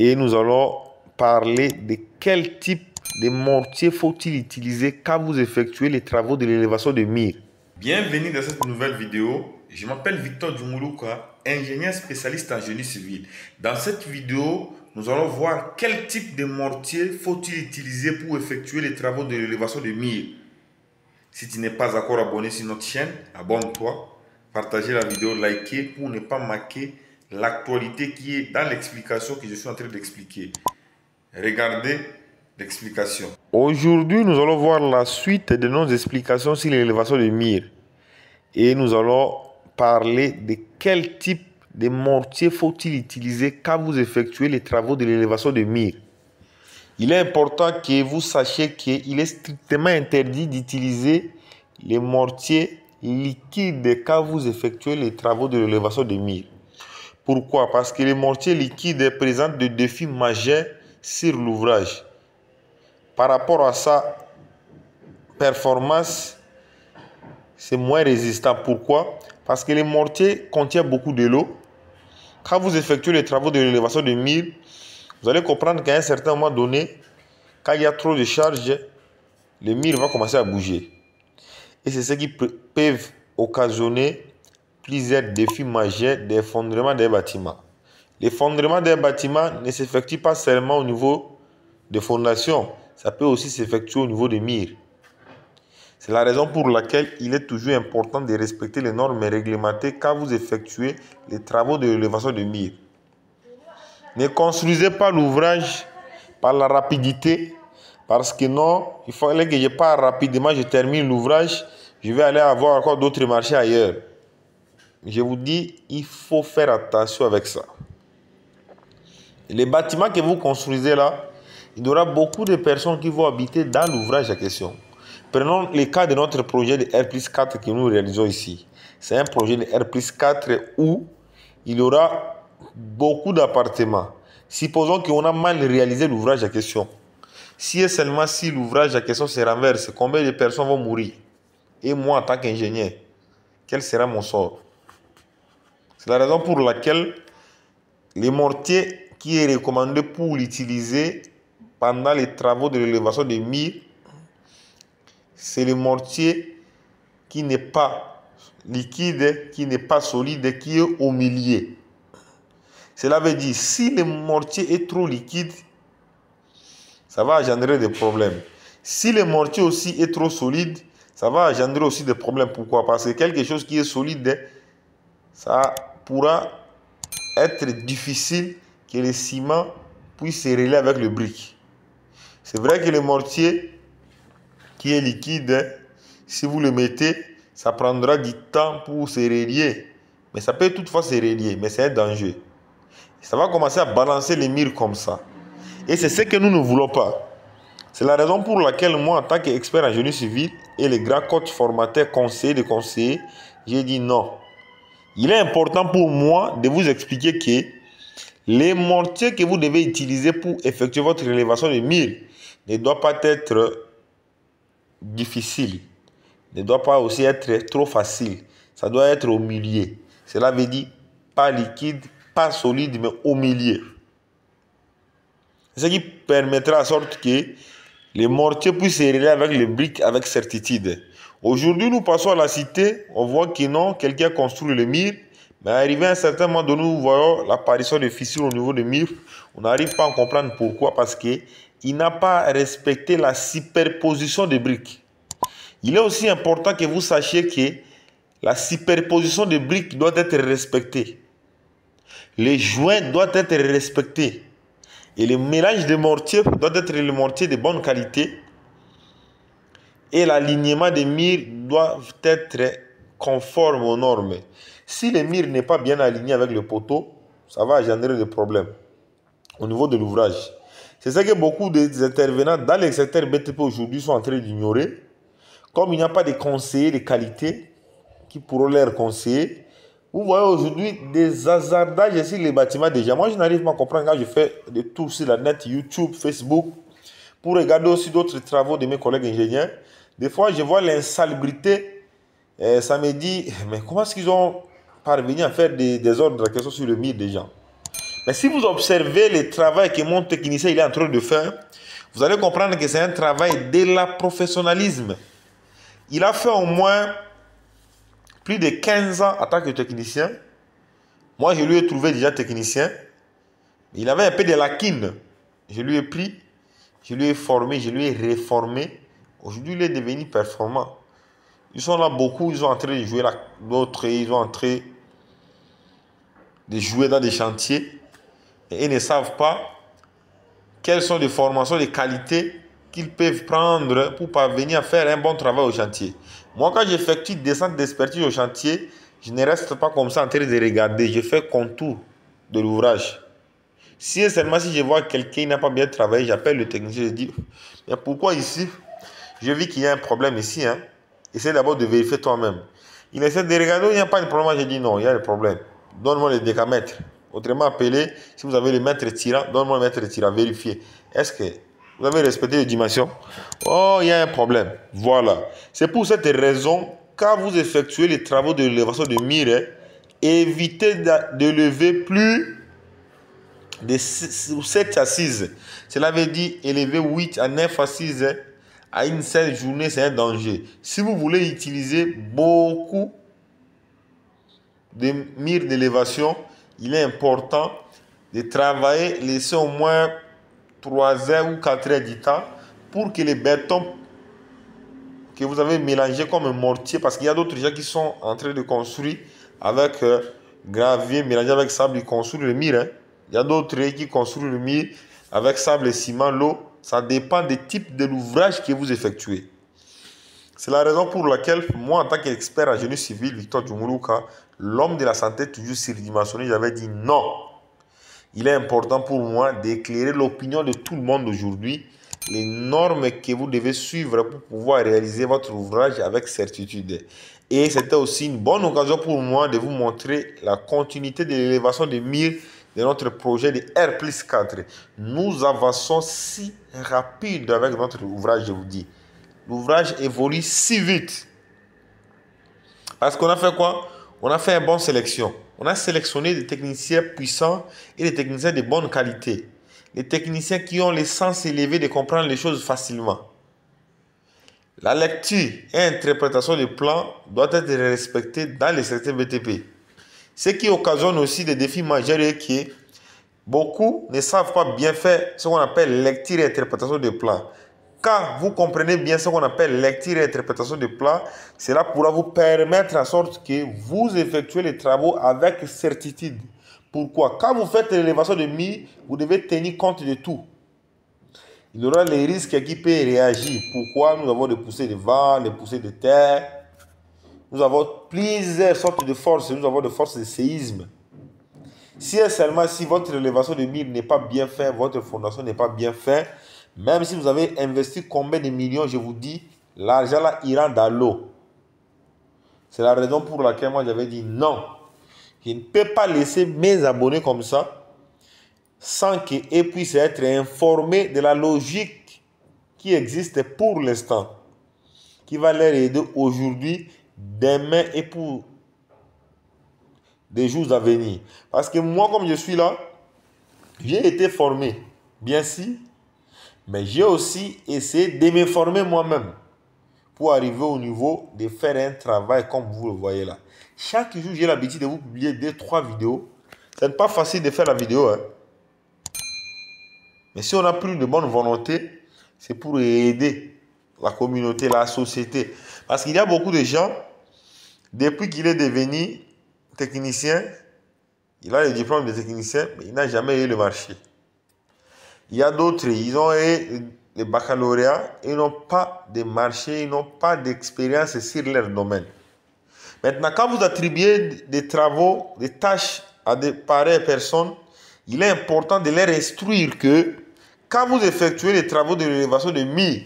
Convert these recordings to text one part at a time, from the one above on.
et nous allons parler de quel type de mortier faut-il utiliser quand vous effectuez les travaux de l'élévation de murs. Bienvenue dans cette nouvelle vidéo. Je m'appelle Victor Djumuluka, ingénieur spécialiste en génie civil. Dans cette vidéo, nous allons voir quel type de mortier faut-il utiliser pour effectuer les travaux de l'élévation de murs. Si tu n'es pas encore abonné sur notre chaîne, abonne-toi, partagez la vidéo, likez pour ne pas manquer l'actualité qui est dans l'explication que je suis en train d'expliquer. Regardez l'explication. Aujourd'hui, nous allons voir la suite de nos explications sur l'élévation de murs. Et nous allons parler de quel type de mortier faut-il utiliser quand vous effectuez les travaux de l'élévation de murs. Il est important que vous sachiez qu'il est strictement interdit d'utiliser les mortiers liquides quand vous effectuez les travaux de l'élévation de murs. Pourquoi? Parce que les mortiers liquides présentent des défis majeurs sur l'ouvrage. Par rapport à sa performance, c'est moins résistant. Pourquoi? Parce que les mortiers contiennent beaucoup de l'eau. Quand vous effectuez les travaux de l'élévation de murs, vous allez comprendre qu'à un certain moment donné, quand il y a trop de charge, le mur va commencer à bouger. Et c'est ce qui peut occasionner plusieurs défis majeurs d'effondrement des bâtiments. L'effondrement des bâtiments ne s'effectue pas seulement au niveau de fondation, ça peut aussi s'effectuer au niveau des murs. C'est la raison pour laquelle il est toujours important de respecter les normes réglementées quand vous effectuez les travaux de l'élévation de murs. Ne construisez pas l'ouvrage par la rapidité, parce que non, il fallait que je parte rapidement, je termine l'ouvrage, je vais aller avoir encore d'autres marchés ailleurs. Je vous dis, il faut faire attention avec ça. Les bâtiments que vous construisez là, il y aura beaucoup de personnes qui vont habiter dans l'ouvrage en question. Prenons le cas de notre projet de R+4 que nous réalisons ici. C'est un projet de R+4 où il y aura beaucoup d'appartements. Supposons qu'on a mal réalisé l'ouvrage en question. Si et seulement si l'ouvrage en question se renverse, combien de personnes vont mourir? Et moi, en tant qu'ingénieur, quel sera mon sort? C'est la raison pour laquelle les mortiers qui est recommandé pour l'utiliser pendant les travaux de l'élévation des murs, c'est le mortier qui n'est pas liquide, qui n'est pas solide, qui est au milieu. Cela veut dire, si le mortier est trop liquide, ça va engendrer des problèmes. Si le mortier aussi est trop solide, ça va engendrer aussi des problèmes. Pourquoi? Parce que quelque chose qui est solide, ça pourra être difficile que le ciment puisse se relier avec le brick. C'est vrai que le mortier qui est liquide, si vous le mettez, ça prendra du temps pour se relier. Mais ça peut toutefois se relier, mais c'est un danger. Ça va commencer à balancer les murs comme ça. Et c'est ce que nous ne voulons pas. C'est la raison pour laquelle moi, en tant qu'expert en génie civil et les grands coachs formateurs conseillers, j'ai dit non. Il est important pour moi de vous expliquer que les mortiers que vous devez utiliser pour effectuer votre élévation de murs ne doivent pas être difficiles, ne doivent pas aussi être trop faciles. Ça doit être au milieu. Cela veut dire pas liquide, pas solide, mais au milieu. Ce qui permettra à sorte que les mortiers puissent se relier avec le brick avec certitude. Aujourd'hui, nous passons à la cité, on voit que non, quelqu'un construit le mur, mais arrivé à un certain moment donné, nous voyons l'apparition de fissures au niveau des murs. On n'arrive pas à comprendre pourquoi, parce qu'il n'a pas respecté la superposition des briques. Il est aussi important que vous sachiez que la superposition des briques doit être respectée. Les joints doivent être respectés. Et le mélange de mortiers doit être le mortier de bonne qualité. Et l'alignement des murs doit être conforme aux normes. Si le mur n'est pas bien aligné avec le poteau, ça va engendrer des problèmes au niveau de l'ouvrage. C'est ça que beaucoup des intervenants dans les secteurs BTP aujourd'hui sont en train d'ignorer. Comme il n'y a pas de conseillers de qualité qui pourront leur conseiller, vous voyez aujourd'hui des hasardages sur les bâtiments déjà. Moi, je n'arrive pas à comprendre quand je fais des tours sur la net, YouTube, Facebook, pour regarder aussi d'autres travaux de mes collègues ingénieurs. Des fois, je vois l'insalubrité. Ça me dit, mais comment est-ce qu'ils ont parvenu à faire des ordres sur le mur des gens? Mais si vous observez le travail que mon technicien il est en train de faire, vous allez comprendre que c'est un travail de la professionnalisme. Il a fait au moins plus de 15 ans en tant que technicien. Moi, je lui ai trouvé déjà technicien. Il avait un peu de lacunes. Je lui ai pris, je lui ai formé, je lui ai réformé. Aujourd'hui, il est devenu performant. Ils sont là beaucoup, ils sont en train de jouer là. D'autres, ils sont en train de jouer dans des chantiers. Et ils ne savent pas quelles sont les formations de qualité qu'ils peuvent prendre pour parvenir à faire un bon travail au chantier. Moi, quand j'effectue des centres d'expertise au chantier, je ne reste pas comme ça en train de regarder. Je fais contour de l'ouvrage. Si et seulement si je vois quelqu'un qui n'a pas bien travaillé, j'appelle le technicien, je dis, mais pourquoi ici? Je vis qu'il y a un problème ici. Hein? Essaye d'abord de vérifier toi-même. Il essaie de regarder, il n'y a pas de problème. Je dis non, il y a un problème. Donne-moi le décamètre. Autrement appelé, si vous avez le mètre tirant, donne-moi le mètre tirant, vérifiez. Est-ce que vous avez respecté les dimensions? Oh, il y a un problème. Voilà. C'est pour cette raison, quand vous effectuez les travaux de l'élévation de mire, évitez de lever plus de 7 assises. Cela veut dire élever 8 à 9 assises à une seule journée, c'est un danger. Si vous voulez utiliser beaucoup de mires d'élévation, il est important de travailler, laisser au moins 3 heures ou 4 heures du temps pour que les bétons que vous avez mélangés comme un mortier, parce qu'il y a d'autres gens qui sont en train de construire avec gravier mélangé avec sable, ils construisent le mur. Hein. Il y a d'autres qui construisent le mur avec sable et ciment, l'eau. Ça dépend du type de l'ouvrage que vous effectuez. C'est la raison pour laquelle, moi, en tant qu'expert en génie civil, Victor Djumuruka, l'homme de la santé toujours surdimensionné, j'avais dit non. Il est important pour moi d'éclairer l'opinion de tout le monde aujourd'hui, les normes que vous devez suivre pour pouvoir réaliser votre ouvrage avec certitude. Et c'était aussi une bonne occasion pour moi de vous montrer la continuité de l'élévation des murs de notre projet de R+4. Nous avançons si rapide avec notre ouvrage, je vous dis. L'ouvrage évolue si vite. Parce qu'on a fait quoi? On a fait une bonne sélection. On a sélectionné des techniciens puissants et des techniciens de bonne qualité. Les techniciens qui ont le sens élevé de comprendre les choses facilement. La lecture et interprétation des plans doivent être respectées dans les secteurs BTP. Ce qui occasionne aussi des défis majeurs est que beaucoup ne savent pas bien faire ce qu'on appelle lecture et interprétation des plans. Quand vous comprenez bien ce qu'on appelle lecture et interprétation de plans, cela pourra vous permettre en sorte que vous effectuez les travaux avec certitude. Pourquoi? Quand vous faites l'élévation de murs, vous devez tenir compte de tout. Il y aura les risques qui peuvent réagir. Pourquoi? Nous avons des poussées de vent, des poussées de terre. Nous avons plusieurs sortes de forces. Nous avons des forces de séisme. Si et seulement si votre élévation de murs n'est pas bien faite, votre fondation n'est pas bien faite, même si vous avez investi combien de millions, je vous dis, l'argent là ira dans l'eau. C'est la raison pour laquelle moi j'avais dit non. Je ne peux pas laisser mes abonnés comme ça sans qu'ils puissent être informés de la logique qui existe pour l'instant, qui va leur aider aujourd'hui, demain et pour des jours à venir. Parce que moi, comme je suis là, j'ai été formé, bien sûr, mais j'ai aussi essayé de me former moi-même pour arriver au niveau de faire un travail comme vous le voyez là. Chaque jour, j'ai l'habitude de vous publier 2-3 vidéos. Ce n'est pas facile de faire la vidéo. Hein. Mais si on a plus de bonne volonté, c'est pour aider la communauté, la société. Parce qu'il y a beaucoup de gens, depuis qu'il est devenu technicien, il a le diplôme de technicien, mais il n'a jamais eu le marché. Il y a d'autres, ils ont eu le baccalauréat, ils n'ont pas de marché, ils n'ont pas d'expérience sur leur domaine. Maintenant, quand vous attribuez des travaux, des tâches à de pareilles personnes, il est important de leur instruire que quand vous effectuez les travaux de l'élévation de murs,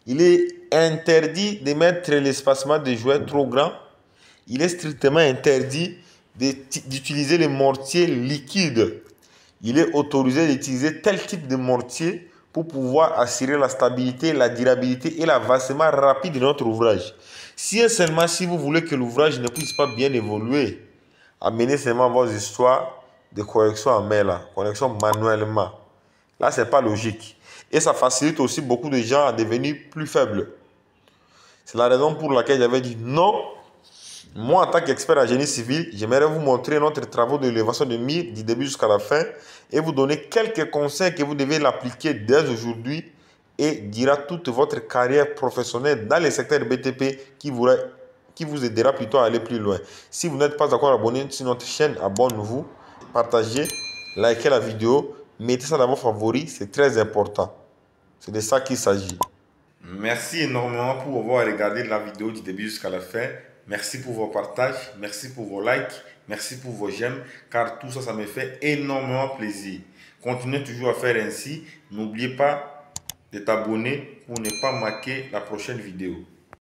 il est interdit de mettre l'espacement des jouets trop grand. Il est strictement interdit d'utiliser les mortiers liquides. Il est autorisé d'utiliser tel type de mortier pour pouvoir assurer la stabilité, la durabilité et l'avancement rapide de notre ouvrage. Si et seulement si vous voulez que l'ouvrage ne puisse pas bien évoluer, amenez seulement vos histoires, de correction en main, là, correction manuellement. Là, ce n'est pas logique. Et ça facilite aussi beaucoup de gens à devenir plus faibles. C'est la raison pour laquelle j'avais dit non. Moi, en tant qu'expert en génie civil, j'aimerais vous montrer notre travail d'élévation de murs du début jusqu'à la fin et vous donner quelques conseils que vous devez l'appliquer dès aujourd'hui et dira toute votre carrière professionnelle dans le secteur BTP qui vous aidera plutôt à aller plus loin. Si vous n'êtes pas encore abonné sur notre chaîne, abonnez-vous, partagez, likez la vidéo, mettez ça dans vos favoris, c'est très important. C'est de ça qu'il s'agit. Merci énormément pour avoir regardé la vidéo du début jusqu'à la fin. Merci pour vos partages, merci pour vos likes, merci pour vos j'aime, car tout ça, ça me fait énormément plaisir. Continuez toujours à faire ainsi. N'oubliez pas de t'abonner pour ne pas manquer la prochaine vidéo.